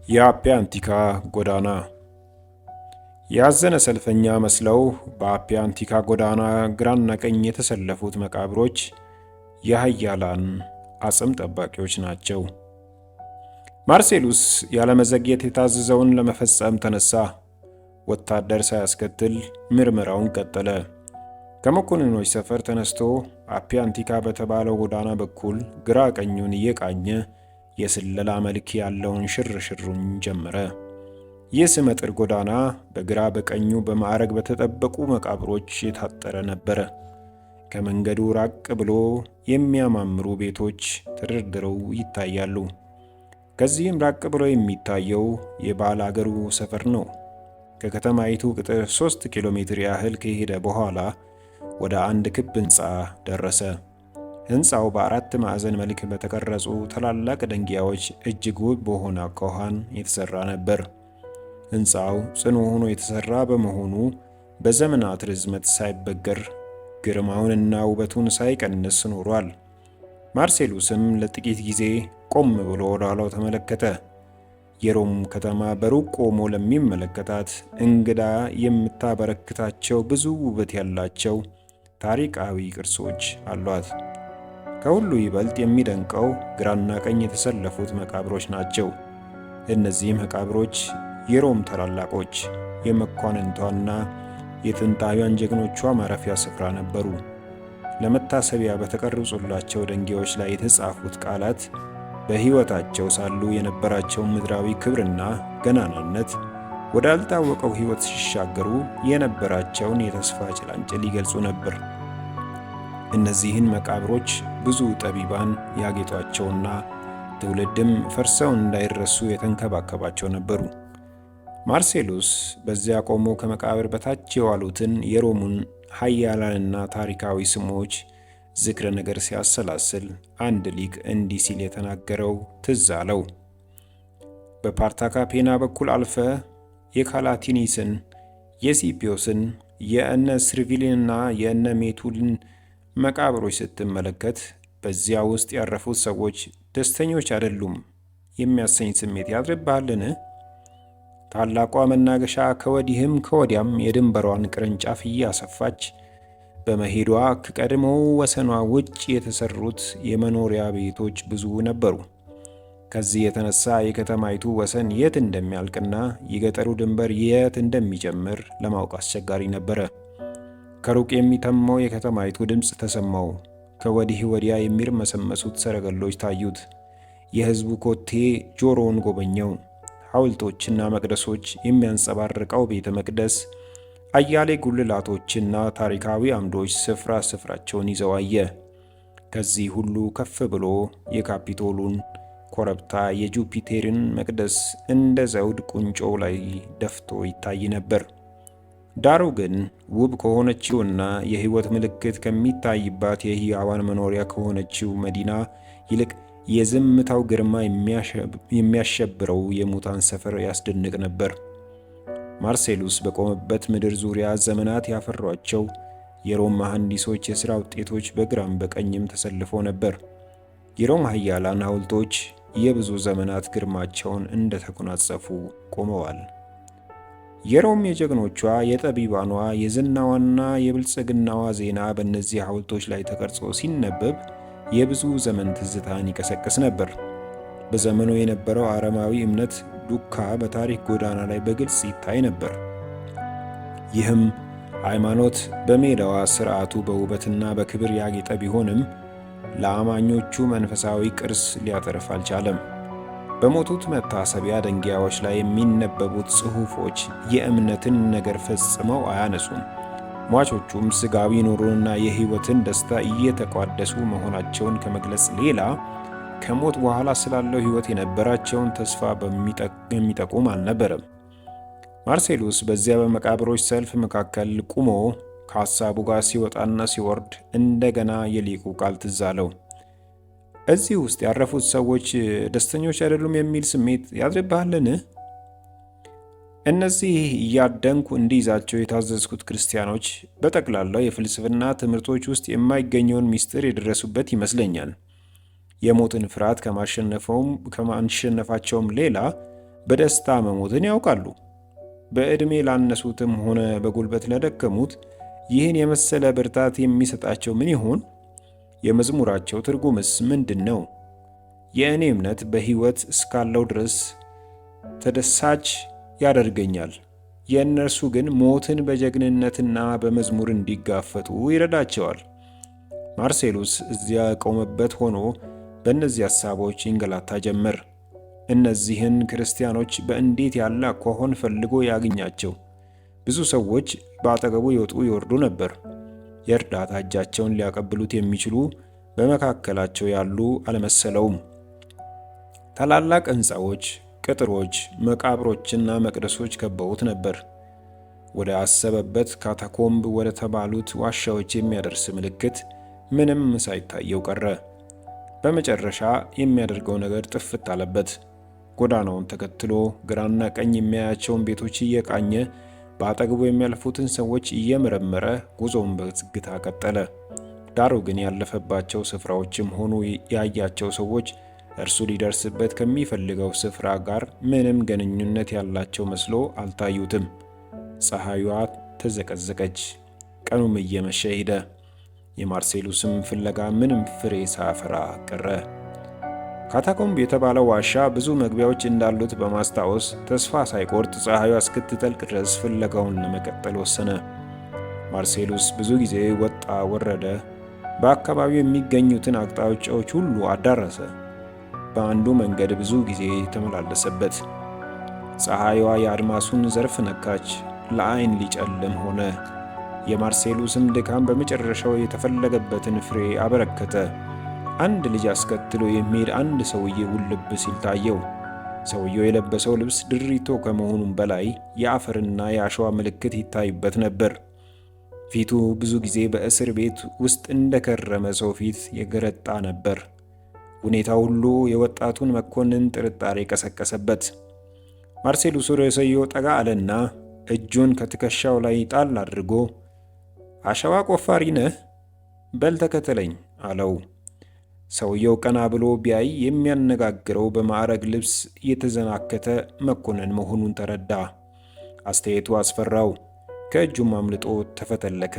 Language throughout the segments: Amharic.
የአፒያ አንቲካ ጎዳና። ያዘነ ሰልፈኛ መስለው በአፒያ አንቲካ ጎዳና ግራና ቀኝ የተሰለፉት መቃብሮች የኃያላን አጽም ጠባቂዎች ናቸው። ማርሴሉስ ያለመዘግየት የታዘዘውን ለመፈጸም ተነሳ። ወታደር ሳያስከትል ምርመራውን ቀጠለ። ከመኮንኖች ሰፈር ተነስቶ አፒያ አንቲካ በተባለው ጎዳና በኩል ግራ ቀኙን እየቃኘ የስለላ መልክ ያለውን ሽርሽሩን ጀመረ። ይህ ስመጥር ጎዳና በግራ በቀኙ በማዕረግ በተጠበቁ መቃብሮች የታጠረ ነበረ። ከመንገዱ ራቅ ብሎ የሚያማምሩ ቤቶች ተደርድረው ይታያሉ። ከዚህም ራቅ ብሎ የሚታየው የባለ አገሩ ሰፈር ነው። ከከተማይቱ ቅጥር 3 ኪሎ ሜትር ያህል ከሄደ በኋላ ወደ አንድ ክብ ሕንፃ ደረሰ። ሕንፃው በአራት ማዕዘን መልክ በተቀረጹ ታላላቅ ደንጊያዎች እጅግ ውብ በሆነ አኳኋን የተሰራ ነበር። ሕንፃው ጽኑ ሆኖ የተሰራ በመሆኑ በዘመናት ርዝመት ሳይበገር ግርማውንና ውበቱን ሳይቀንስ ኖሯል። ማርሴሉስም ለጥቂት ጊዜ ቆም ብሎ ወደኋላው ተመለከተ። የሮም ከተማ በሩቅ ቆሞ ለሚመለከታት እንግዳ የምታበረክታቸው ብዙ ውበት ያላቸው ታሪካዊ ቅርሶች አሏት። ከሁሉ ይበልጥ የሚደንቀው ግራና ቀኝ የተሰለፉት መቃብሮች ናቸው። እነዚህ መቃብሮች የሮም ታላላቆች የመኳንንቷና የጥንታውያን ጀግኖቿ ማረፊያ ስፍራ ነበሩ። ለመታሰቢያ በተቀረጹላቸው ድንጋዮች ላይ የተጻፉት ቃላት በሕይወታቸው ሳሉ የነበራቸውን ምድራዊ ክብርና ገናናነት፣ ወዳልታወቀው ሕይወት ሲሻገሩ የነበራቸውን የተስፋ ጭላንጭል ይገልጹ ነበር። እነዚህን መቃብሮች ብዙ ጠቢባን ያጌጧቸውና ትውልድም ፈርሰው እንዳይረሱ የተንከባከባቸው ነበሩ። ማርሴሉስ በዚያ ቆሞ ከመቃብር በታች የዋሉትን የሮሙን ኃያላንና ታሪካዊ ስሞች ዝክረ ነገር ሲያሰላስል አንድ ሊቅ እንዲህ ሲል የተናገረው ትዝ አለው። በፓርታካ ፔና በኩል አልፈ የካላቲኒስን፣ የሲፒዮስን፣ የእነ ስርቪሊንና የእነ ሜቱልን መቃብሮች ስትመለከት በዚያ ውስጥ ያረፉት ሰዎች ደስተኞች አይደሉም የሚያሰኝ ስሜት ያድርብሃልን? ታላቋ መናገሻ ከወዲህም ከወዲያም የድንበሯን ቅርንጫፍ እያሰፋች በመሄዷ ከቀድሞው ወሰኗ ውጭ የተሰሩት የመኖሪያ ቤቶች ብዙ ነበሩ። ከዚህ የተነሳ የከተማይቱ ወሰን የት እንደሚያልቅና የገጠሩ ድንበር የት እንደሚጀምር ለማወቅ አስቸጋሪ ነበረ። ከሩቅ የሚተመው የከተማይቱ ድምፅ ተሰማው። ከወዲህ ወዲያ የሚርመሰመሱት ሰረገሎች ታዩት። የሕዝቡ ኮቴ ጆሮውን ጎበኘው። ሐውልቶችና መቅደሶች የሚያንጸባርቀው ቤተ መቅደስ፣ አያሌ ጉልላቶችና ታሪካዊ አምዶች ስፍራ ስፍራቸውን ይዘው አየ። ከዚህ ሁሉ ከፍ ብሎ የካፒቶሉን ኮረብታ የጁፒቴርን መቅደስ እንደ ዘውድ ቁንጮው ላይ ደፍቶ ይታይ ነበር። ዳሩ ግን ውብ ከሆነችውና የሕይወት ምልክት ከሚታይባት የሕያዋን መኖሪያ ከሆነችው መዲና ይልቅ የዝምታው ግርማ የሚያሸብረው የሙታን ሰፈር ያስደንቅ ነበር። ማርሴሉስ በቆመበት ምድር ዙሪያ ዘመናት ያፈሯቸው የሮም መሐንዲሶች የሥራ ውጤቶች በግራም በቀኝም ተሰልፈው ነበር። የሮም ኃያላን ሐውልቶች የብዙ ዘመናት ግርማቸውን እንደተጎናጸፉ ቆመዋል። የሮም የጀግኖቿ፣ የጠቢባኗ፣ የዝናዋና የብልጽግናዋ ዜና በእነዚህ ሐውልቶች ላይ ተቀርጾ ሲነበብ የብዙ ዘመን ትዝታን ይቀሰቅስ ነበር። በዘመኑ የነበረው አረማዊ እምነት ዱካ በታሪክ ጎዳና ላይ በግልጽ ይታይ ነበር። ይህም ሃይማኖት በሜዳዋ ሥርዓቱ በውበትና በክብር ያጌጠ ቢሆንም ለአማኞቹ መንፈሳዊ ቅርስ ሊያተርፍ አልቻለም። በሞቱት መታሰቢያ ድንጋዮች ላይ የሚነበቡት ጽሑፎች የእምነትን ነገር ፈጽመው አያነሱም። ሟቾቹም ሥጋዊ ኑሮንና የሕይወትን ደስታ እየተቋደሱ መሆናቸውን ከመግለጽ ሌላ ከሞት በኋላ ስላለው ሕይወት የነበራቸውን ተስፋ የሚጠቁም አልነበረም። ማርሴሉስ በዚያ በመቃብሮች ሰልፍ መካከል ቁሞ ከሐሳቡ ጋር ሲወጣና ሲወርድ እንደገና የሊቁ ቃል ትዝ አለው። እዚህ ውስጥ ያረፉት ሰዎች ደስተኞች አይደሉም የሚል ስሜት ያድርብሃልን? እነዚህ እያደንኩ እንዲይዛቸው የታዘዝኩት ክርስቲያኖች በጠቅላላው የፍልስፍና ትምህርቶች ውስጥ የማይገኘውን ምስጢር የደረሱበት ይመስለኛል። የሞትን ፍርሃት ከማሸነፋቸውም ሌላ በደስታ መሞትን ያውቃሉ። በዕድሜ ላነሱትም ሆነ በጉልበት ለደከሙት ይህን የመሰለ ብርታት የሚሰጣቸው ምን ይሆን? የመዝሙራቸው ትርጉምስ ምንድን ነው? የእኔ እምነት በሕይወት እስካለው ድረስ ተደሳች ያደርገኛል። የእነርሱ ግን ሞትን በጀግንነትና በመዝሙር እንዲጋፈጡ ይረዳቸዋል። ማርሴሉስ እዚያ ቆመበት ሆኖ በእነዚህ ሐሳቦች ይንገላታ ጀመር። እነዚህን ክርስቲያኖች በእንዴት ያለ አኳኋን ፈልጎ ያገኛቸው? ብዙ ሰዎች በአጠገቡ ይወጡ ይወርዱ ነበር። የእርዳታ እጃቸውን ሊያቀብሉት የሚችሉ በመካከላቸው ያሉ አልመሰለውም። ታላላቅ ሕንፃዎች፣ ቅጥሮች፣ መቃብሮችና መቅደሶች ከበውት ነበር። ወደ አሰበበት ካታኮምብ ወደ ተባሉት ዋሻዎች የሚያደርስ ምልክት ምንም ሳይታየው ቀረ። በመጨረሻ የሚያደርገው ነገር ጥፍት አለበት። ጎዳናውን ተከትሎ ግራና ቀኝ የሚያያቸውን ቤቶች እየቃኘ በአጠገቡ የሚያልፉትን ሰዎች እየመረመረ ጉዞውን በዝግታ ቀጠለ። ዳሩ ግን ያለፈባቸው ስፍራዎችም ሆኑ ያያቸው ሰዎች እርሱ ሊደርስበት ከሚፈልገው ስፍራ ጋር ምንም ግንኙነት ያላቸው መስሎ አልታዩትም። ፀሐይዋ ተዘቀዘቀች። ቀኑም እየመሸ ሄደ። የማርሴሉስም ፍለጋ ምንም ፍሬ ሳያፈራ ቀረ። ካታኮምብ የተባለው ዋሻ ብዙ መግቢያዎች እንዳሉት በማስታወስ ተስፋ ሳይቆርጥ ፀሐዩ እስክትጠልቅ ድረስ ፍለጋውን ለመቀጠል ወሰነ። ማርሴሉስ ብዙ ጊዜ ወጣ ወረደ። በአካባቢው የሚገኙትን አቅጣጫዎች ሁሉ አዳረሰ። በአንዱ መንገድ ብዙ ጊዜ ተመላለሰበት። ፀሐይዋ የአድማሱን ዘርፍ ነካች። ለዓይን ሊጨልም ሆነ። የማርሴሉስም ድካም በመጨረሻው የተፈለገበትን ፍሬ አበረከተ። አንድ ልጅ አስከትሎ የሚሄድ አንድ ሰውዬ ውልብ ሲል ታየው። ሰውየው የለበሰው ልብስ ድሪቶ ከመሆኑም በላይ የአፈርና የአሸዋ ምልክት ይታይበት ነበር። ፊቱ ብዙ ጊዜ በእስር ቤት ውስጥ እንደከረመ ሰው ፊት የገረጣ ነበር። ሁኔታው ሁሉ የወጣቱን መኮንን ጥርጣሬ ቀሰቀሰበት። ማርሴሉስ ወደ ሰውየው ጠጋ አለና እጁን ከትከሻው ላይ ጣል አድርጎ አሸዋ ቆፋሪ ነህ? በል ተከተለኝ አለው። ሰውየው ቀና ብሎ ቢያይ የሚያነጋግረው በማዕረግ ልብስ የተዘናከተ መኮንን መሆኑን ተረዳ። አስተያየቱ አስፈራው። ከእጁም አምልጦ ተፈተለከ።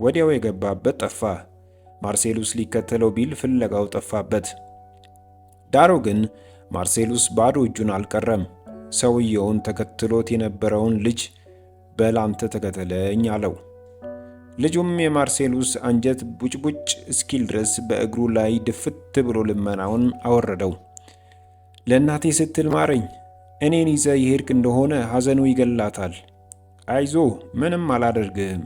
ወዲያው የገባበት ጠፋ። ማርሴሉስ ሊከተለው ቢል ፍለጋው ጠፋበት። ዳሩ ግን ማርሴሉስ ባዶ እጁን አልቀረም። ሰውየውን ተከትሎት የነበረውን ልጅ በል አንተ ተከተለኝ አለው። ልጁም የማርሴሉስ አንጀት ቡጭቡጭ እስኪል ድረስ በእግሩ ላይ ድፍት ብሎ ልመናውን አወረደው። ለእናቴ ስትል ማረኝ፣ እኔን ይዘ የሄድክ እንደሆነ ሐዘኑ ይገላታል። አይዞ ምንም አላደርግህም።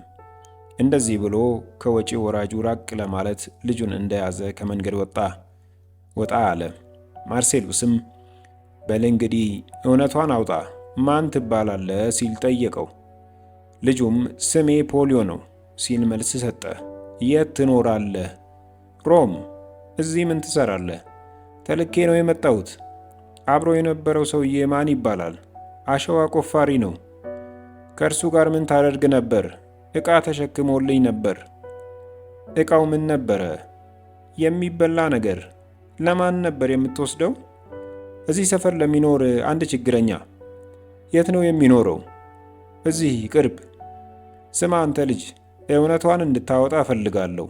እንደዚህ ብሎ ከወጪ ወራጁ ራቅ ለማለት ልጁን እንደያዘ ከመንገድ ወጣ አለ። ማርሴሉስም በል እንግዲህ እውነቷን አውጣ፣ ማን ትባላለህ ሲል ጠየቀው። ልጁም ስሜ ፖሊዮ ነው ሲል መልስ ሰጠ። የት ትኖራለህ? ሮም። እዚህ ምን ትሰራለህ? ተልኬ ነው የመጣሁት። አብሮ የነበረው ሰውዬ ማን ይባላል? አሸዋ ቆፋሪ ነው። ከእርሱ ጋር ምን ታደርግ ነበር? ዕቃ ተሸክሞልኝ ነበር። ዕቃው ምን ነበረ? የሚበላ ነገር። ለማን ነበር የምትወስደው? እዚህ ሰፈር ለሚኖር አንድ ችግረኛ። የት ነው የሚኖረው? እዚህ ቅርብ። ስማ አንተ ልጅ፣ እውነቷን እንድታወጣ እፈልጋለሁ።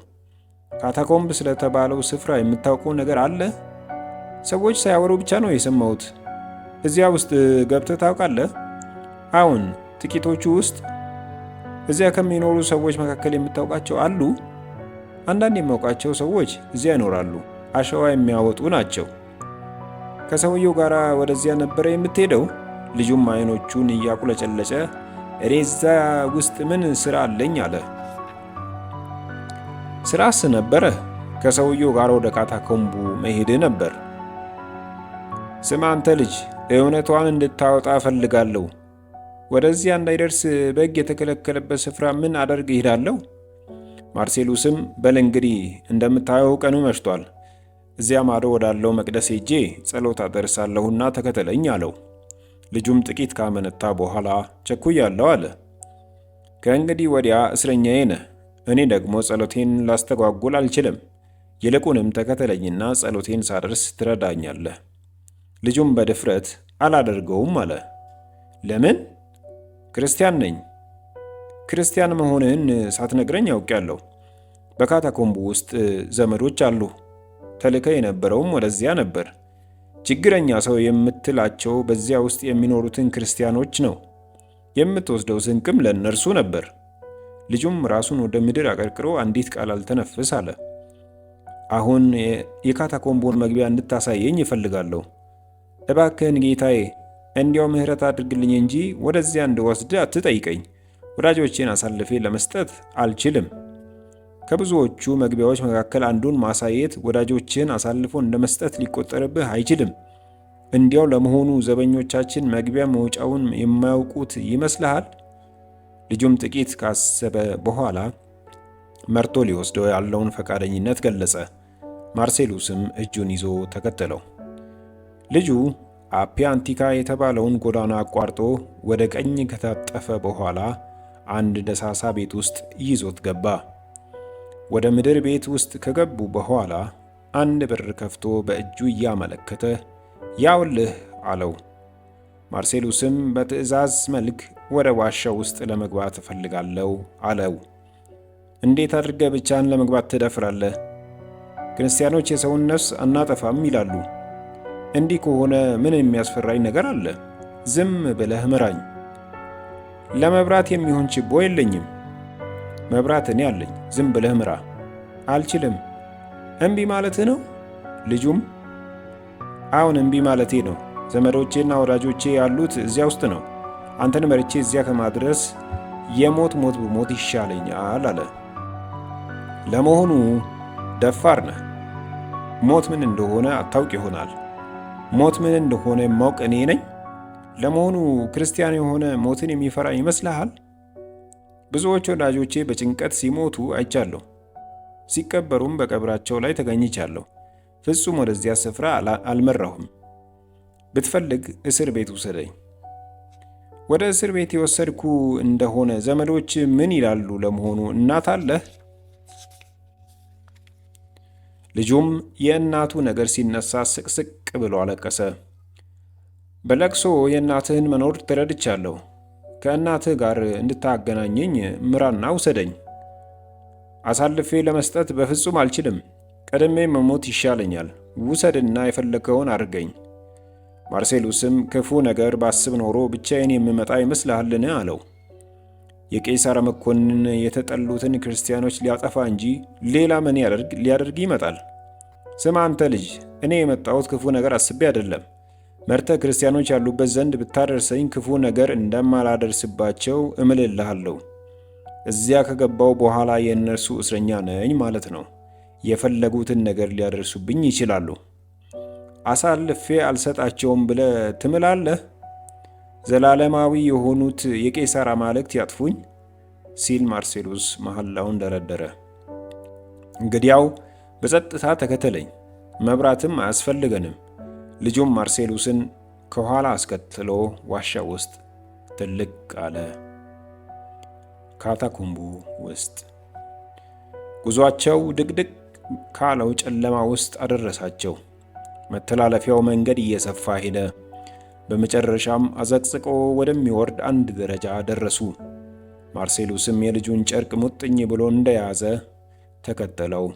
ካታኮምብ ስለተባለው ስፍራ የምታውቀው ነገር አለ? ሰዎች ሳያወሩ ብቻ ነው የሰማሁት። እዚያ ውስጥ ገብተህ ታውቃለህ? አሁን ጥቂቶቹ ውስጥ። እዚያ ከሚኖሩ ሰዎች መካከል የምታውቃቸው አሉ? አንዳንድ የማውቃቸው ሰዎች እዚያ ይኖራሉ። አሸዋ የሚያወጡ ናቸው። ከሰውየው ጋር ወደዚያ ነበረ የምትሄደው? ልጁም አይኖቹን እያቁለጨለጨ እኔ እዛ ውስጥ ምን ስራ አለኝ አለ። ስራስ ነበረ? ከሰውየው ጋር ወደ ካታኮምቡ መሄድ ነበር። ስማ አንተ ልጅ፣ እውነቷን እንድታወጣ እፈልጋለሁ። ወደዚያ እንዳይደርስ በሕግ የተከለከለበት ስፍራ ምን አደርግ እሄዳለሁ? ማርሴሉስም በል እንግዲህ እንደምታየው ቀኑ መሽቷል። እዚያ ማዶ ወዳለው መቅደስ ሄጄ ጸሎት አደርሳለሁና ተከተለኝ አለው። ልጁም ጥቂት ካመነታ በኋላ ቸኩያለሁ አለ። ከእንግዲህ ወዲያ እስረኛዬ ነህ። እኔ ደግሞ ጸሎቴን ላስተጓጉል አልችልም። ይልቁንም ተከተለኝና ጸሎቴን ሳደርስ ትረዳኛለህ። ልጁም በድፍረት አላደርገውም አለ። ለምን? ክርስቲያን ነኝ። ክርስቲያን መሆንህን ሳትነግረኝ አውቄያለሁ። በካታኮምቡ ውስጥ ዘመዶች አሉ። ተልከ የነበረውም ወደዚያ ነበር። ችግረኛ ሰው የምትላቸው በዚያ ውስጥ የሚኖሩትን ክርስቲያኖች ነው። የምትወስደው ስንቅም ለእነርሱ ነበር። ልጁም ራሱን ወደ ምድር አቀርቅሮ አንዲት ቃል አልተነፍስ አለ። አሁን የካታኮምቦን መግቢያ እንድታሳየኝ እፈልጋለሁ። እባክህን ጌታዬ፣ እንዲያው ምሕረት አድርግልኝ እንጂ ወደዚያ እንድወስድ አትጠይቀኝ። ወዳጆቼን አሳልፌ ለመስጠት አልችልም። ከብዙዎቹ መግቢያዎች መካከል አንዱን ማሳየት ወዳጆችን አሳልፎ እንደ መስጠት ሊቆጠርብህ አይችልም። እንዲያው ለመሆኑ ዘበኞቻችን መግቢያ መውጫውን የማያውቁት ይመስልሃል? ልጁም ጥቂት ካሰበ በኋላ መርቶ ሊወስደው ያለውን ፈቃደኝነት ገለጸ። ማርሴሉስም እጁን ይዞ ተከተለው። ልጁ አፒያ አንቲካ የተባለውን ጎዳና አቋርጦ ወደ ቀኝ ከታጠፈ በኋላ አንድ ደሳሳ ቤት ውስጥ ይዞት ገባ። ወደ ምድር ቤት ውስጥ ከገቡ በኋላ አንድ በር ከፍቶ በእጁ እያመለከተ ያውልህ አለው። ማርሴሉስም በትዕዛዝ መልክ ወደ ዋሻው ውስጥ ለመግባት እፈልጋለሁ አለው። እንዴት አድርገህ ብቻህን ለመግባት ትደፍራለህ? ክርስቲያኖች የሰውን ነፍስ አናጠፋም ይላሉ። እንዲህ ከሆነ ምን የሚያስፈራኝ ነገር አለ? ዝም ብለህ ምራኝ። ለመብራት የሚሆን ችቦ የለኝም። መብራት እኔ አለኝ። ዝም ብለህ ምራ። አልችልም። እምቢ ማለትህ ነው? ልጁም አሁን እምቢ ማለቴ ነው። ዘመዶቼና ወዳጆቼ ያሉት እዚያ ውስጥ ነው። አንተን መርቼ እዚያ ከማድረስ የሞት ሞት ብሞት ይሻለኛል አለ። ለመሆኑ ደፋር ነህ። ሞት ምን እንደሆነ አታውቅ ይሆናል። ሞት ምን እንደሆነ የማውቅ እኔ ነኝ። ለመሆኑ ክርስቲያን የሆነ ሞትን የሚፈራ ይመስልሃል? ብዙዎች ወዳጆቼ በጭንቀት ሲሞቱ አይቻለሁ። ሲቀበሩም በቀብራቸው ላይ ተገኝቻለሁ። ፍጹም ወደዚያ ስፍራ አልመራሁም። ብትፈልግ እስር ቤት ውሰደኝ። ወደ እስር ቤት የወሰድኩ እንደሆነ ዘመዶች ምን ይላሉ? ለመሆኑ እናት አለህ? ልጁም የእናቱ ነገር ሲነሳ ስቅስቅ ብሎ አለቀሰ። በለቅሶ የእናትህን መኖር ተረድቻለሁ። ከእናትህ ጋር እንድታገናኘኝ ምራና ውሰደኝ። አሳልፌ ለመስጠት በፍጹም አልችልም። ቀድሜ መሞት ይሻለኛል። ውሰድና የፈለከውን አድርገኝ። ማርሴሉስም ክፉ ነገር ባስብ ኖሮ ብቻዬን የምመጣ ይመስልሃልን? አለው። የቄሳር መኮንን የተጠሉትን ክርስቲያኖች ሊያጠፋ እንጂ ሌላ ምን ሊያደርግ ይመጣል? ስማ አንተ ልጅ፣ እኔ የመጣሁት ክፉ ነገር አስቤ አይደለም። መርተ ክርስቲያኖች ያሉበት ዘንድ ብታደርሰኝ ክፉ ነገር እንደማላደርስባቸው እምልልሃለሁ። እዚያ ከገባው በኋላ የእነርሱ እስረኛ ነኝ ማለት ነው። የፈለጉትን ነገር ሊያደርሱብኝ ይችላሉ። አሳልፌ አልሰጣቸውም ብለህ ትምላለህ? ዘላለማዊ የሆኑት የቄሳር አማልክት ያጥፉኝ ሲል ማርሴሉስ መሐላውን ደረደረ። እንግዲያው በጸጥታ ተከተለኝ፣ መብራትም አያስፈልገንም። ልጁም ማርሴሉስን ከኋላ አስከትሎ ዋሻ ውስጥ ትልቅ አለ። ካታኮምቡ ውስጥ ጉዟቸው ድቅድቅ ካለው ጨለማ ውስጥ አደረሳቸው። መተላለፊያው መንገድ እየሰፋ ሄደ። በመጨረሻም አዘቅዝቆ ወደሚወርድ አንድ ደረጃ ደረሱ። ማርሴሉስም የልጁን ጨርቅ ሙጥኝ ብሎ እንደያዘ ተከተለው።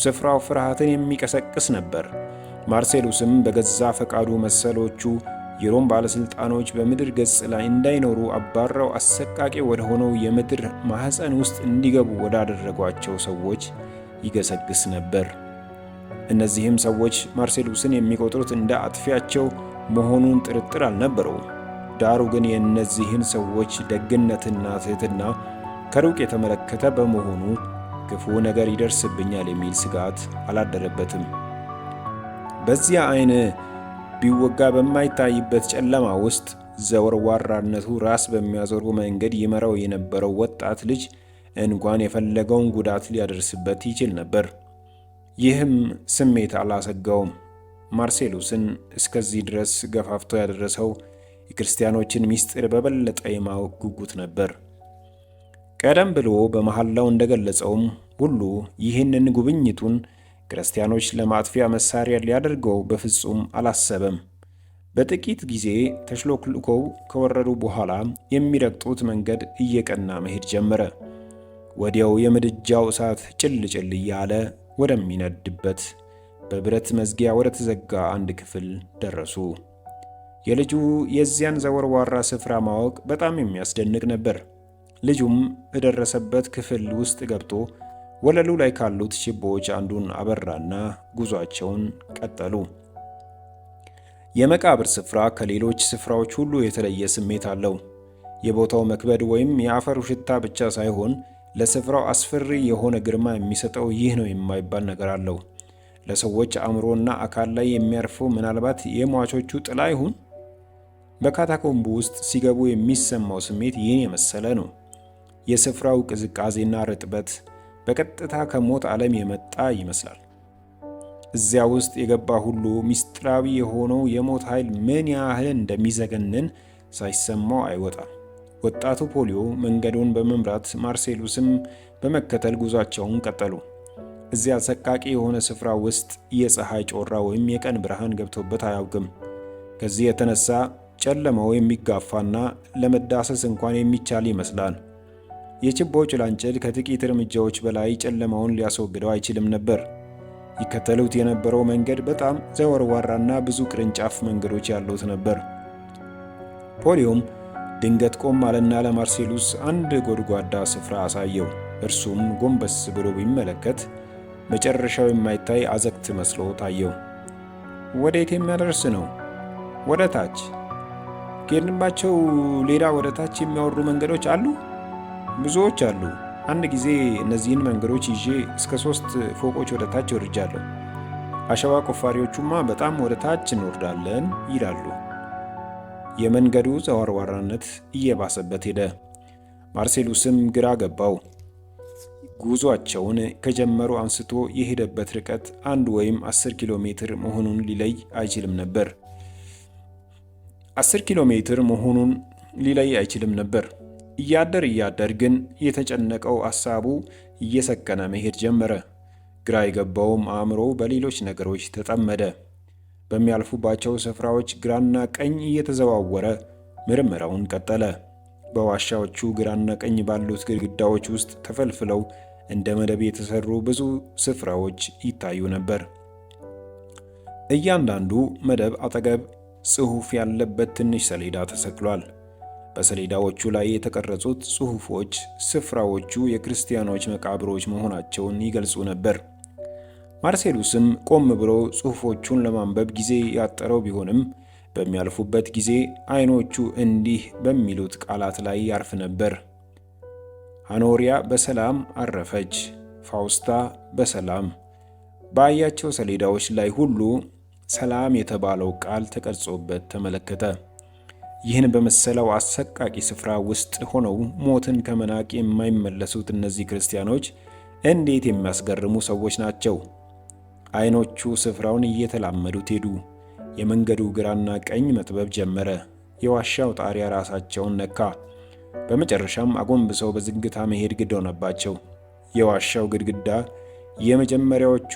ስፍራው ፍርሃትን የሚቀሰቅስ ነበር። ማርሴሉስም በገዛ ፈቃዱ መሰሎቹ የሮም ባለሥልጣኖች በምድር ገጽ ላይ እንዳይኖሩ አባረው አሰቃቂ ወደ ሆነው የምድር ማኅፀን ውስጥ እንዲገቡ ወዳደረጓቸው ሰዎች ይገሰግስ ነበር። እነዚህም ሰዎች ማርሴሉስን የሚቆጥሩት እንደ አጥፊያቸው መሆኑን ጥርጥር አልነበረውም። ዳሩ ግን የእነዚህን ሰዎች ደግነትና ትሕትና ከሩቅ የተመለከተ በመሆኑ ክፉ ነገር ይደርስብኛል የሚል ስጋት አላደረበትም። በዚያ ዓይን ቢወጋ በማይታይበት ጨለማ ውስጥ ዘወርዋራነቱ ራስ በሚያዞሩ መንገድ ይመራው የነበረው ወጣት ልጅ እንኳን የፈለገውን ጉዳት ሊያደርስበት ይችል ነበር። ይህም ስሜት አላሰጋውም። ማርሴሉስን እስከዚህ ድረስ ገፋፍቶ ያደረሰው የክርስቲያኖችን ምስጢር በበለጠ የማወቅ ጉጉት ነበር። ቀደም ብሎ በመሐላው እንደገለጸውም ሁሉ ይህንን ጉብኝቱን ክርስቲያኖች ለማጥፊያ መሳሪያ ሊያደርገው በፍጹም አላሰበም። በጥቂት ጊዜ ተሽሎክልከው ከወረዱ በኋላ የሚረግጡት መንገድ እየቀና መሄድ ጀመረ። ወዲያው የምድጃው እሳት ጭል ጭል እያለ ወደሚነድበት በብረት መዝጊያ ወደ ተዘጋ አንድ ክፍል ደረሱ። የልጁ የዚያን ዘወርዋራ ስፍራ ማወቅ በጣም የሚያስደንቅ ነበር። ልጁም በደረሰበት ክፍል ውስጥ ገብቶ ወለሉ ላይ ካሉት ችቦዎች አንዱን አበራና ጉዟቸውን ቀጠሉ። የመቃብር ስፍራ ከሌሎች ስፍራዎች ሁሉ የተለየ ስሜት አለው። የቦታው መክበድ ወይም የአፈሩ ሽታ ብቻ ሳይሆን ለስፍራው አስፈሪ የሆነ ግርማ የሚሰጠው ይህ ነው የማይባል ነገር አለው። ለሰዎች አእምሮና አካል ላይ የሚያርፈው ምናልባት የሟቾቹ ጥላ ይሁን? በካታኮምቡ ውስጥ ሲገቡ የሚሰማው ስሜት ይህን የመሰለ ነው። የስፍራው ቅዝቃዜና ርጥበት በቀጥታ ከሞት ዓለም የመጣ ይመስላል። እዚያ ውስጥ የገባ ሁሉ ምስጢራዊ የሆነው የሞት ኃይል ምን ያህል እንደሚዘገንን ሳይሰማው አይወጣም። ወጣቱ ፖሊዮ መንገዱን በመምራት ማርሴሉስም በመከተል ጉዟቸውን ቀጠሉ። እዚያ አሰቃቂ የሆነ ስፍራ ውስጥ የፀሐይ ጮራ ወይም የቀን ብርሃን ገብቶበት አያውቅም። ከዚህ የተነሳ ጨለማው የሚጋፋና ለመዳሰስ እንኳን የሚቻል ይመስላል። የችቦ ጭላንጭል ከጥቂት እርምጃዎች በላይ ጨለማውን ሊያስወግደው አይችልም ነበር። ይከተሉት የነበረው መንገድ በጣም ዘወርዋራና ብዙ ቅርንጫፍ መንገዶች ያሉት ነበር። ፖሊዮም ድንገት ቆም አለና ለማርሴሉስ አንድ ጎድጓዳ ስፍራ አሳየው። እርሱም ጎንበስ ብሎ ቢመለከት መጨረሻው የማይታይ አዘቅት መስሎ ታየው። ወዴት የሚያደርስ ነው? ወደ ታች። ከሄድንባቸው ሌላ ወደ ታች የሚያወሩ መንገዶች አሉ? ብዙዎች አሉ። አንድ ጊዜ እነዚህን መንገዶች ይዤ እስከ 3 ፎቆች ወደ ታች ወርጃለሁ። አሸዋ ቆፋሪዎቹማ በጣም ወደ ታች እንወርዳለን ይላሉ። የመንገዱ ዘወርዋራነት እየባሰበት ሄደ። ማርሴሉስም ግራ ገባው። ጉዟቸውን ከጀመሩ አንስቶ የሄደበት ርቀት 1 ወይም 10 ኪሎ ሜትር መሆኑን ሊለይ አይችልም ነበር። 10 ኪሎ ሜትር መሆኑን ሊለይ አይችልም ነበር። እያደር ግን የተጨነቀው ሐሳቡ እየሰከነ መሄድ ጀመረ። ግራ የገባውም አእምሮ በሌሎች ነገሮች ተጠመደ። በሚያልፉባቸው ስፍራዎች ግራና ቀኝ እየተዘዋወረ ምርመራውን ቀጠለ። በዋሻዎቹ ግራና ቀኝ ባሉት ግድግዳዎች ውስጥ ተፈልፍለው እንደ መደብ የተሰሩ ብዙ ስፍራዎች ይታዩ ነበር። እያንዳንዱ መደብ አጠገብ ጽሑፍ ያለበት ትንሽ ሰሌዳ ተሰቅሏል። በሰሌዳዎቹ ላይ የተቀረጹት ጽሑፎች ስፍራዎቹ የክርስቲያኖች መቃብሮች መሆናቸውን ይገልጹ ነበር። ማርሴሉስም ቆም ብሎ ጽሑፎቹን ለማንበብ ጊዜ ያጠረው ቢሆንም በሚያልፉበት ጊዜ ዓይኖቹ እንዲህ በሚሉት ቃላት ላይ ያርፍ ነበር። ሃኖሪያ በሰላም አረፈች፣ ፋውስታ በሰላም። ባያቸው ሰሌዳዎች ላይ ሁሉ ሰላም የተባለው ቃል ተቀርጾበት ተመለከተ። ይህን በመሰለው አሰቃቂ ስፍራ ውስጥ ሆነው ሞትን ከመናቅ የማይመለሱት እነዚህ ክርስቲያኖች እንዴት የሚያስገርሙ ሰዎች ናቸው! ዓይኖቹ ስፍራውን እየተላመዱት ሄዱ። የመንገዱ ግራና ቀኝ መጥበብ ጀመረ። የዋሻው ጣሪያ ራሳቸውን ነካ። በመጨረሻም አጎንብሰው በዝግታ መሄድ ግድ ሆነባቸው። የዋሻው ግድግዳ የመጀመሪያዎቹ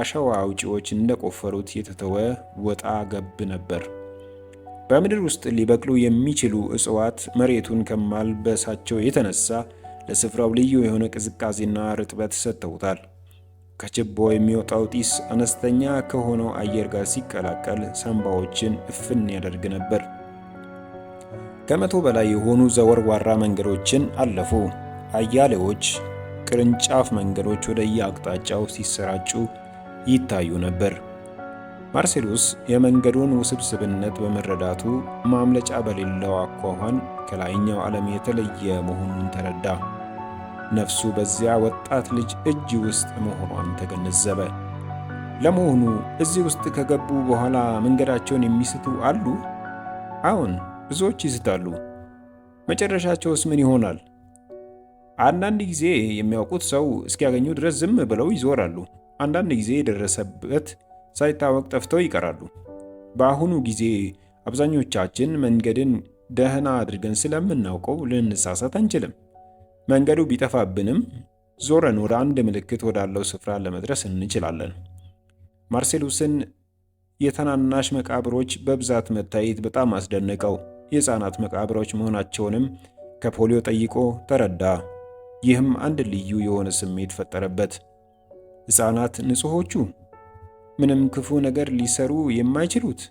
አሸዋ አውጪዎች እንደቆፈሩት የተተወ ወጣ ገብ ነበር። በምድር ውስጥ ሊበቅሉ የሚችሉ እጽዋት መሬቱን ከማልበሳቸው የተነሳ ለስፍራው ልዩ የሆነ ቅዝቃዜና ርጥበት ሰጥተውታል። ከችቦ የሚወጣው ጢስ አነስተኛ ከሆነው አየር ጋር ሲቀላቀል ሳንባዎችን እፍን ያደርግ ነበር። ከ100 በላይ የሆኑ ዘወርዋራ መንገዶችን አለፉ። አያሌዎች ቅርንጫፍ መንገዶች ወደ የአቅጣጫው ሲሰራጩ ይታዩ ነበር። ማርሴሉስ የመንገዱን ውስብስብነት በመረዳቱ ማምለጫ በሌለው አኳኋን ከላይኛው ዓለም የተለየ መሆኑን ተረዳ። ነፍሱ በዚያ ወጣት ልጅ እጅ ውስጥ መሆኗን ተገነዘበ። ለመሆኑ እዚህ ውስጥ ከገቡ በኋላ መንገዳቸውን የሚስቱ አሉ? አዎን፣ ብዙዎች ይስታሉ። መጨረሻቸውስ ምን ይሆናል? አንዳንድ ጊዜ የሚያውቁት ሰው እስኪያገኙ ድረስ ዝም ብለው ይዞራሉ። አንዳንድ ጊዜ የደረሰበት ሳይታወቅ ጠፍተው ይቀራሉ። በአሁኑ ጊዜ አብዛኞቻችን መንገድን ደህና አድርገን ስለምናውቀው ልንሳሳት አንችልም። መንገዱ ቢጠፋብንም ዞረን ወደ አንድ ምልክት ወዳለው ስፍራ ለመድረስ እንችላለን። ማርሴሉስን የታናናሽ መቃብሮች በብዛት መታየት በጣም አስደነቀው። የሕፃናት መቃብሮች መሆናቸውንም ከፖሊዮ ጠይቆ ተረዳ። ይህም አንድ ልዩ የሆነ ስሜት ፈጠረበት። ሕፃናት ንጹሖቹ፣ ምንም ክፉ ነገር ሊሰሩ የማይችሉት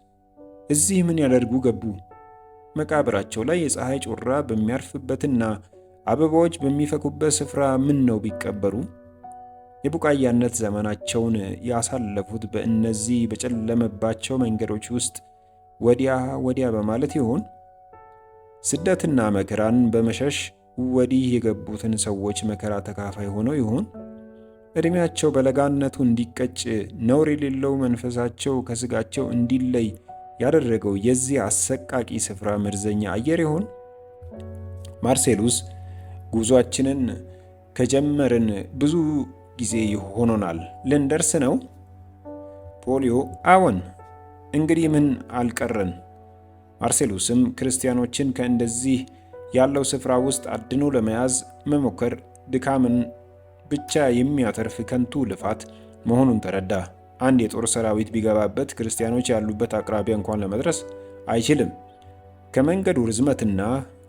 እዚህ ምን ያደርጉ ገቡ? መቃብራቸው ላይ የፀሐይ ጮራ በሚያርፍበትና አበባዎች በሚፈኩበት ስፍራ ምን ነው ቢቀበሩ? የቡቃያነት ዘመናቸውን ያሳለፉት በእነዚህ በጨለመባቸው መንገዶች ውስጥ ወዲያ ወዲያ በማለት ይሆን? ስደትና መከራን በመሸሽ ወዲህ የገቡትን ሰዎች መከራ ተካፋይ ሆነው ይሆን? ዕድሜያቸው በለጋነቱ እንዲቀጭ፣ ነውር የሌለው መንፈሳቸው ከስጋቸው እንዲለይ ያደረገው የዚህ አሰቃቂ ስፍራ መርዘኛ አየር ይሆን? ማርሴሉስ ጉዟችንን ከጀመርን ብዙ ጊዜ ሆኖናል። ልንደርስ ነው? ፖሊዮ አዎን፣ እንግዲህ ምን አልቀረን። ማርሴሉስም ክርስቲያኖችን ከእንደዚህ ያለው ስፍራ ውስጥ አድኖ ለመያዝ መሞከር ድካምን ብቻ የሚያተርፍ ከንቱ ልፋት መሆኑን ተረዳ። አንድ የጦር ሰራዊት ቢገባበት ክርስቲያኖች ያሉበት አቅራቢያ እንኳን ለመድረስ አይችልም። ከመንገዱ ርዝመትና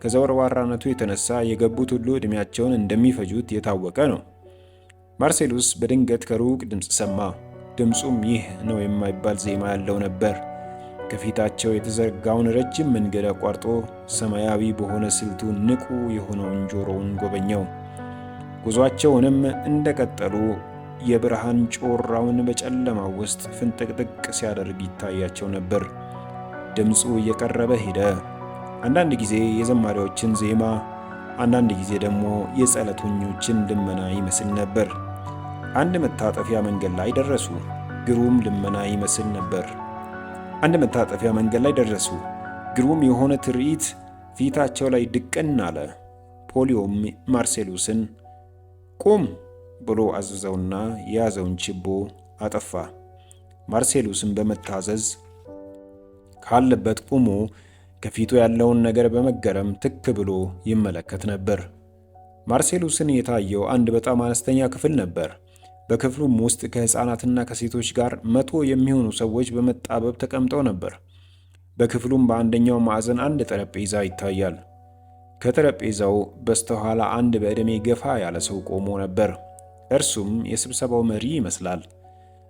ከዘወርዋራነቱ የተነሳ የገቡት ሁሉ ዕድሜያቸውን እንደሚፈጁት የታወቀ ነው። ማርሴሉስ በድንገት ከሩቅ ድምፅ ሰማ። ድምፁም ይህ ነው የማይባል ዜማ ያለው ነበር። ከፊታቸው የተዘረጋውን ረጅም መንገድ አቋርጦ ሰማያዊ በሆነ ስልቱ ንቁ የሆነውን ጆሮውን ጎበኘው። ጉዟቸውንም እንደቀጠሉ የብርሃን ጮራውን በጨለማው ውስጥ ፍንጥቅጥቅ ሲያደርግ ይታያቸው ነበር። ድምፁ እየቀረበ ሄደ። አንዳንድ ጊዜ የዘማሪዎችን ዜማ፣ አንዳንድ ጊዜ ደግሞ የጸሎተኞችን ልመና ይመስል ነበር። አንድ መታጠፊያ መንገድ ላይ ደረሱ። ግሩም ልመና ይመስል ነበር። አንድ መታጠፊያ መንገድ ላይ ደረሱ። ግሩም የሆነ ትርኢት ፊታቸው ላይ ድቅን አለ። ፖሊዮም ማርሴሉስን ቁም ብሎ አዘዘውና የያዘውን ችቦ አጠፋ። ማርሴሉስን በመታዘዝ ካለበት ቆሞ ከፊቱ ያለውን ነገር በመገረም ትክ ብሎ ይመለከት ነበር። ማርሴሉስን የታየው አንድ በጣም አነስተኛ ክፍል ነበር። በክፍሉም ውስጥ ከሕፃናትና ከሴቶች ጋር 100 የሚሆኑ ሰዎች በመጣበብ ተቀምጠው ነበር። በክፍሉም በአንደኛው ማዕዘን አንድ ጠረጴዛ ይታያል። ከጠረጴዛው በስተኋላ አንድ በዕድሜ ገፋ ያለ ሰው ቆሞ ነበር። እርሱም የስብሰባው መሪ ይመስላል።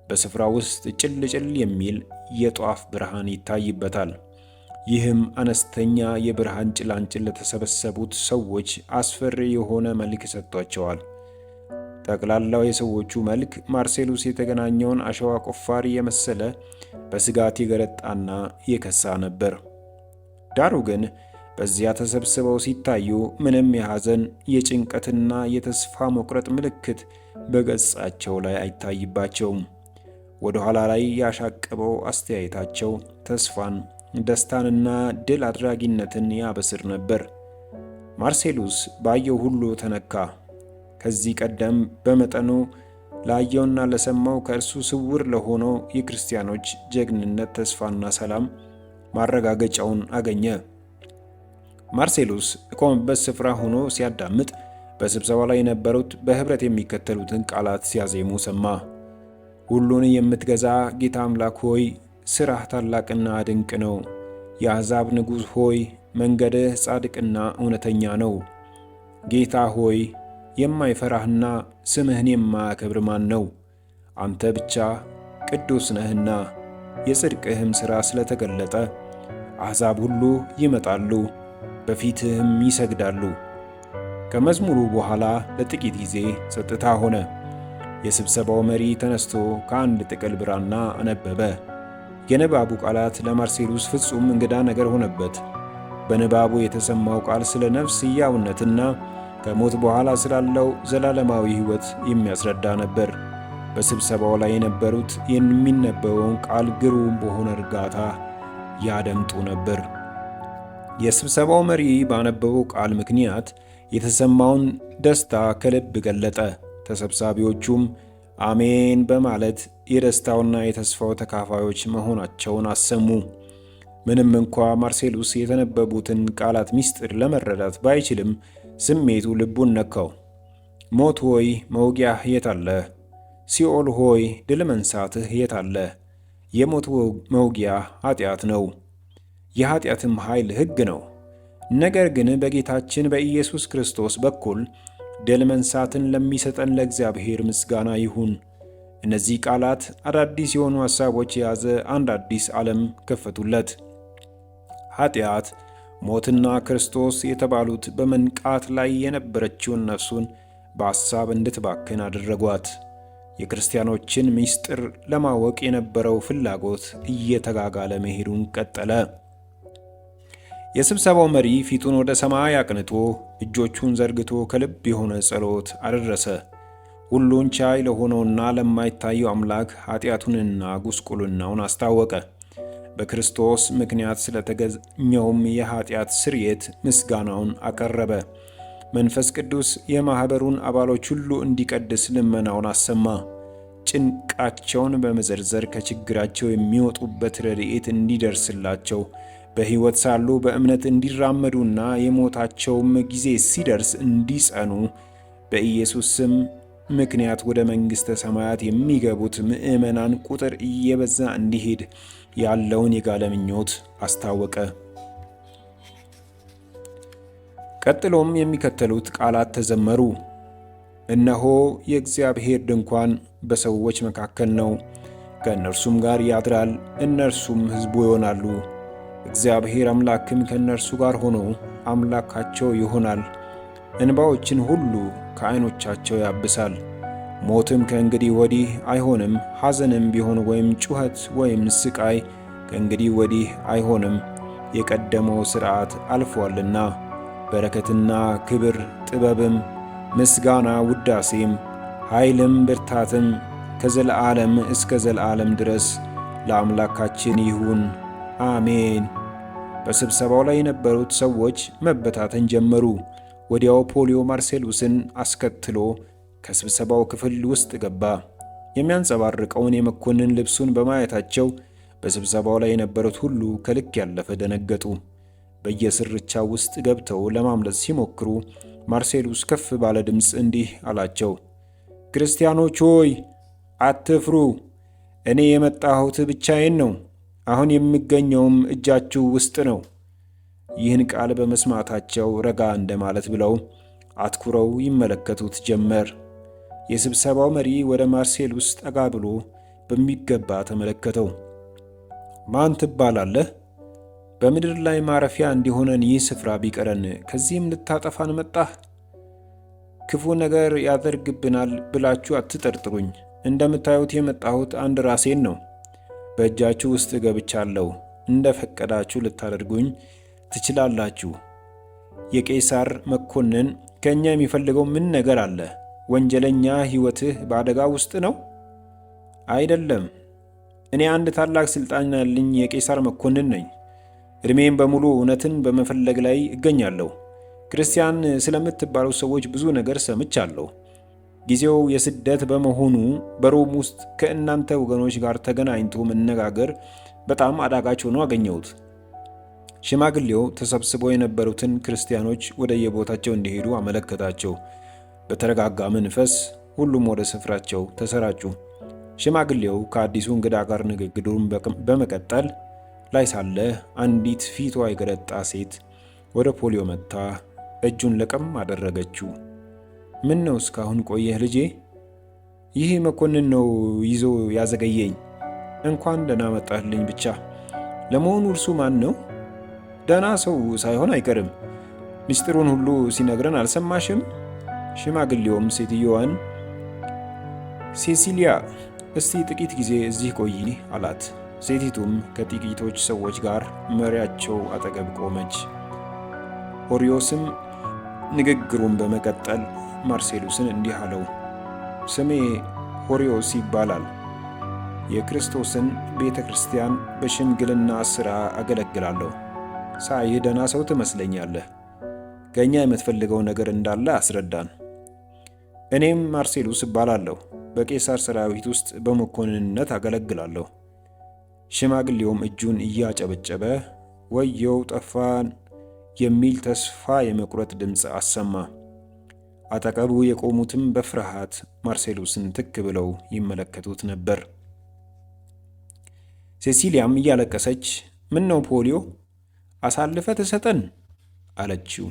በስፍራው ውስጥ ጭል የሚል የጧፍ ብርሃን ይታይበታል። ይህም አነስተኛ የብርሃን ጭላንጭል ለተሰበሰቡት ሰዎች አስፈሪ የሆነ መልክ ሰጥቷቸዋል። ጠቅላላው የሰዎቹ መልክ ማርሴሉስ የተገናኘውን አሸዋ ቆፋሪ የመሰለ በስጋት የገረጣና የከሳ ነበር። ዳሩ ግን በዚያ ተሰብስበው ሲታዩ ምንም የሐዘን የጭንቀትና የተስፋ መቁረጥ ምልክት በገጻቸው ላይ አይታይባቸውም። ወደ ኋላ ላይ ያሻቀበው አስተያየታቸው ተስፋን፣ ደስታንና ድል አድራጊነትን ያበስር ነበር። ማርሴሉስ ባየው ሁሉ ተነካ። ከዚህ ቀደም በመጠኑ ላየውና ለሰማው ከእርሱ ስውር ለሆነው የክርስቲያኖች ጀግንነት ተስፋና ሰላም ማረጋገጫውን አገኘ። ማርሴሉስ ከቆመበት ስፍራ ሆኖ ሲያዳምጥ በስብሰባው ላይ የነበሩት በህብረት የሚከተሉትን ቃላት ሲያዜሙ ሰማ። ሁሉን የምትገዛ ጌታ አምላክ ሆይ፣ ሥራህ ታላቅና ድንቅ ነው። የአሕዛብ ንጉሥ ሆይ፣ መንገድህ ጻድቅና እውነተኛ ነው። ጌታ ሆይ፣ የማይፈራህና ስምህን የማያከብር ማን ነው? አንተ ብቻ ቅዱስ ነህና የጽድቅህም ሥራ ስለተገለጠ አሕዛብ ሁሉ ይመጣሉ፣ በፊትህም ይሰግዳሉ። ከመዝሙሩ በኋላ ለጥቂት ጊዜ ጸጥታ ሆነ። የስብሰባው መሪ ተነስቶ ከአንድ ጥቅል ብራና አነበበ። የንባቡ ቃላት ለማርሴሉስ ፍጹም እንግዳ ነገር ሆነበት። በንባቡ የተሰማው ቃል ስለ ነፍስ ሕያውነትና ከሞት በኋላ ስላለው ዘላለማዊ ሕይወት የሚያስረዳ ነበር። በስብሰባው ላይ የነበሩት የሚነበበውን ቃል ግሩም በሆነ እርጋታ ያደምጡ ነበር። የስብሰባው መሪ ባነበበው ቃል ምክንያት የተሰማውን ደስታ ከልብ ገለጠ። ተሰብሳቢዎቹም አሜን በማለት የደስታውና የተስፋው ተካፋዮች መሆናቸውን አሰሙ። ምንም እንኳ ማርሴሉስ የተነበቡትን ቃላት ምስጢር ለመረዳት ባይችልም ስሜቱ ልቡን ነካው። ሞት ሆይ መውጊያህ የት አለ? ሲኦል ሆይ ድል መንሳትህ የት አለ? የሞት መውጊያ ኃጢአት ነው፣ የኃጢአትም ኃይል ሕግ ነው። ነገር ግን በጌታችን በኢየሱስ ክርስቶስ በኩል ድል መንሳትን ለሚሰጠን ለእግዚአብሔር ምስጋና ይሁን። እነዚህ ቃላት አዳዲስ የሆኑ ሐሳቦች የያዘ አንድ አዲስ ዓለም ከፈቱለት። ኃጢአት፣ ሞትና ክርስቶስ የተባሉት በመንቃት ላይ የነበረችውን ነፍሱን በሐሳብ እንድትባክን አደረጓት። የክርስቲያኖችን ምስጢር ለማወቅ የነበረው ፍላጎት እየተጋጋለ መሄዱን ቀጠለ። የስብሰባው መሪ ፊቱን ወደ ሰማይ አቅንቶ እጆቹን ዘርግቶ ከልብ የሆነ ጸሎት አደረሰ። ሁሉን ቻይ ለሆነውና ለማይታየው አምላክ ኃጢአቱንና ጉስቁልናውን አስታወቀ። በክርስቶስ ምክንያት ስለተገኘውም የኃጢአት ስርየት ምስጋናውን አቀረበ። መንፈስ ቅዱስ የማኅበሩን አባሎች ሁሉ እንዲቀድስ ልመናውን አሰማ። ጭንቃቸውን በመዘርዘር ከችግራቸው የሚወጡበት ረድኤት እንዲደርስላቸው፣ በሕይወት ሳሉ በእምነት እንዲራመዱና የሞታቸውም ጊዜ ሲደርስ እንዲጸኑ፣ በኢየሱስ ስም ምክንያት ወደ መንግሥተ ሰማያት የሚገቡት ምዕመናን ቁጥር እየበዛ እንዲሄድ ያለውን የጋለ ምኞት አስታወቀ። ቀጥሎም የሚከተሉት ቃላት ተዘመሩ። እነሆ የእግዚአብሔር ድንኳን በሰዎች መካከል ነው፣ ከእነርሱም ጋር ያድራል፣ እነርሱም ሕዝቡ ይሆናሉ። እግዚአብሔር አምላክም ከእነርሱ ጋር ሆኖ አምላካቸው ይሆናል። እንባዎችን ሁሉ ከዓይኖቻቸው ያብሳል። ሞትም ከእንግዲህ ወዲህ አይሆንም፣ ሐዘንም ቢሆን ወይም ጩኸት ወይም ስቃይ ከእንግዲህ ወዲህ አይሆንም፣ የቀደመው ሥርዓት አልፏልና። በረከትና ክብር፣ ጥበብም፣ ምስጋና፣ ውዳሴም፣ ኃይልም፣ ብርታትም ከዘለዓለም እስከ ዘለዓለም ድረስ ለአምላካችን ይሁን፣ አሜን። በስብሰባው ላይ የነበሩት ሰዎች መበታተን ጀመሩ። ወዲያው ፖሊዮ ማርሴሉስን አስከትሎ ከስብሰባው ክፍል ውስጥ ገባ። የሚያንጸባርቀውን የመኮንን ልብሱን በማየታቸው በስብሰባው ላይ የነበሩት ሁሉ ከልክ ያለፈ ደነገጡ። በየስርቻው ውስጥ ገብተው ለማምለጥ ሲሞክሩ ማርሴሉስ ከፍ ባለ ድምፅ እንዲህ አላቸው፣ ክርስቲያኖች ሆይ አትፍሩ፣ እኔ የመጣሁት ብቻዬን ነው። አሁን የሚገኘውም እጃችሁ ውስጥ ነው። ይህን ቃል በመስማታቸው ረጋ እንደማለት ብለው አትኩረው ይመለከቱት ጀመር። የስብሰባው መሪ ወደ ማርሴሉስ ጠጋ ብሎ በሚገባ ተመለከተው። ማን ትባላለህ? በምድር ላይ ማረፊያ እንዲሆነን ይህ ስፍራ ቢቀረን ከዚህም ልታጠፋን መጣህ? ክፉ ነገር ያደርግብናል ብላችሁ አትጠርጥሩኝ። እንደምታዩት የመጣሁት አንድ ራሴን ነው። በእጃችሁ ውስጥ ገብቻለሁ። እንደ ፈቀዳችሁ ልታደርጉኝ ትችላላችሁ። የቄሳር መኮንን ከእኛ የሚፈልገው ምን ነገር አለ? ወንጀለኛ ሕይወትህ በአደጋ ውስጥ ነው? አይደለም። እኔ አንድ ታላቅ ሥልጣን ያለኝ የቄሳር መኮንን ነኝ። ዕድሜም በሙሉ እውነትን በመፈለግ ላይ እገኛለሁ። ክርስቲያን ስለምትባሉ ሰዎች ብዙ ነገር ሰምቻለሁ። ጊዜው የስደት በመሆኑ በሮም ውስጥ ከእናንተ ወገኖች ጋር ተገናኝቶ መነጋገር በጣም አዳጋች ሆኖ አገኘሁት። ሽማግሌው ተሰብስበው የነበሩትን ክርስቲያኖች ወደ የቦታቸው እንዲሄዱ አመለከታቸው። በተረጋጋ መንፈስ ሁሉም ወደ ስፍራቸው ተሰራጩ። ሽማግሌው ከአዲሱ እንግዳ ጋር ንግግሩን በመቀጠል ላይ ሳለ አንዲት ፊቷ የገረጣ ሴት ወደ ፖሊዮ መጥታ እጁን ለቀም አደረገችው። ምን ነው እስካሁን ቆየህ ልጄ? ይህ መኮንን ነው ይዞ ያዘገየኝ። እንኳን ደህና መጣህልኝ ብቻ። ለመሆኑ እርሱ ማን ነው? ደህና ሰው ሳይሆን አይቀርም። ምስጢሩን ሁሉ ሲነግረን አልሰማሽም? ሽማግሌውም ሴትዮዋን ሴሲሊያ፣ እስቲ ጥቂት ጊዜ እዚህ ቆይ አላት። ሴቲቱም ከጥቂቶች ሰዎች ጋር መሪያቸው አጠገብ ቆመች። ሆሪዮስም ንግግሩን በመቀጠል ማርሴሉስን እንዲህ አለው፣ ስሜ ሆሪዮስ ይባላል። የክርስቶስን ቤተ ክርስቲያን በሽምግልና ሥራ አገለግላለሁ። ሳይህ ደህና ሰው ትመስለኛለህ። ከእኛ የምትፈልገው ነገር እንዳለ አስረዳን። እኔም ማርሴሉስ እባላለሁ። በቄሳር ሰራዊት ውስጥ በመኮንንነት አገለግላለሁ። ሽማግሌውም እጁን እያጨበጨበ ወየው ጠፋን የሚል ተስፋ የመቁረጥ ድምፅ አሰማ። አጠገቡ የቆሙትም በፍርሃት ማርሴሉስን ትክ ብለው ይመለከቱት ነበር። ሴሲሊያም እያለቀሰች ምን ነው ፖሊዮ አሳልፈ ትሰጠን አለችው።